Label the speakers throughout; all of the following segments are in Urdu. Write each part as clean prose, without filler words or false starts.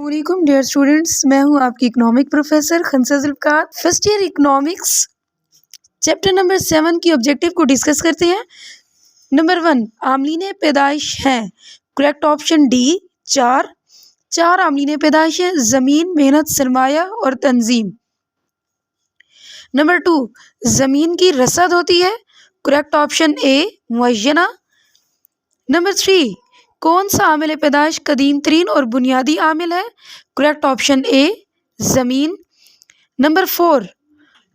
Speaker 1: السلام علیکم ڈیئر اسٹوڈینٹس، میں ہوں آپ کی economic professor Khansa Zulfiqar. First year economics chapter number 7 کی آبجیکٹیو کو ڈسکس کرتے ہیں۔ نمبر 1، عاملین پیدائش ہیں۔ کریکٹ آپشن ڈی، چار عاملین پیدائش ہیں: زمین، محنت، سرمایہ اور تنظیم۔ نمبر 2، زمین کی رسد ہوتی ہے۔ کریکٹ آپشن اے، معینہ۔ نمبر 3، کون سا عامل پیدائش قدیم ترین اور بنیادی عامل ہے؟ کریکٹ آپشن اے، زمین۔ نمبر 4،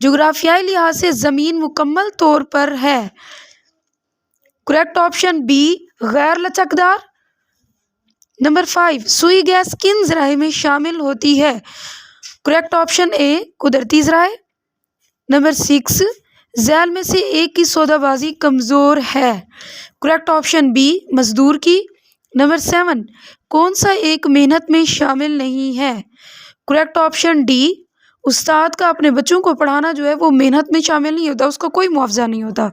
Speaker 1: جغرافیائی لحاظ سے زمین مکمل طور پر ہے۔ کریکٹ آپشن بی، غیر لچکدار۔ نمبر 5، سوئی گیس کن ذرائع میں شامل ہوتی ہے؟ کریکٹ آپشن اے، قدرتی ذرائع۔ نمبر 6، ذیل میں سے ایک کی سودہ بازی کمزور ہے۔ کریکٹ آپشن بی، مزدور کی۔ نمبر 7، کون سا ایک محنت میں شامل نہیں ہے؟ کریکٹ آپشن ڈی، استاد کا اپنے بچوں کو پڑھانا جو ہے وہ محنت میں شامل نہیں ہوتا، اس کا کوئی معاوضہ نہیں ہوتا۔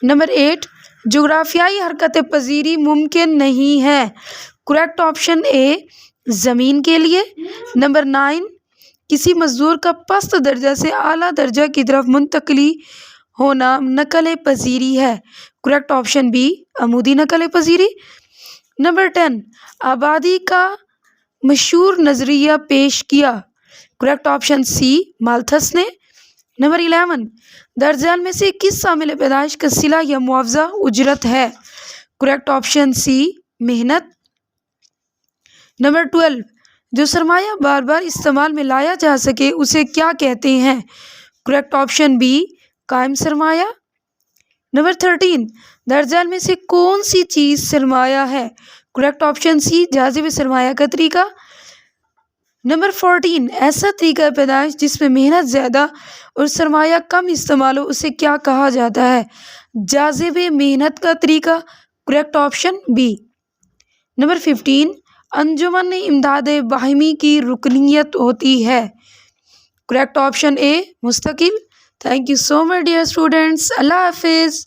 Speaker 1: نمبر 8، جغرافیائی حرکت پذیری ممکن نہیں ہے۔ کریکٹ آپشن اے، زمین کے لیے۔ نمبر 9، کسی مزدور کا پست درجہ سے اعلیٰ درجہ کی طرف منتقلی ہونا نقل پذیری ہے۔ کریکٹ آپشن بی، عمودی نقل پذیری۔ نمبر 10، آبادی کا مشہور نظریہ پیش کیا۔ کریکٹ آپشن سی، مالتھس نے۔ نمبر 11، درج ذیل میں سے کس عامل پیدائش کا صلہ یا معاوضہ اجرت ہے؟ کریکٹ آپشن سی، محنت۔ نمبر 12، جو سرمایہ بار بار استعمال میں لایا جا سکے اسے کیا کہتے ہیں؟ کریکٹ آپشن بی، قائم سرمایہ۔ نمبر 13، درج ذیل میں سے کون سی چیز سرمایہ ہے؟ کریکٹ آپشن سی، جاذب سرمایہ کا طریقہ۔ نمبر 14، ایسا طریقہ پیدائش جس میں محنت زیادہ اور سرمایہ کم استعمال ہو اسے کیا کہا جاتا ہے؟ جاذب محنت کا طریقہ۔ Correct option B. نمبر 15، انجمن امداد باہمی کی رکنیت ہوتی ہے۔ کریکٹ آپشن اے، مستقل۔ Thank you so much dear students, اللہ حافظ۔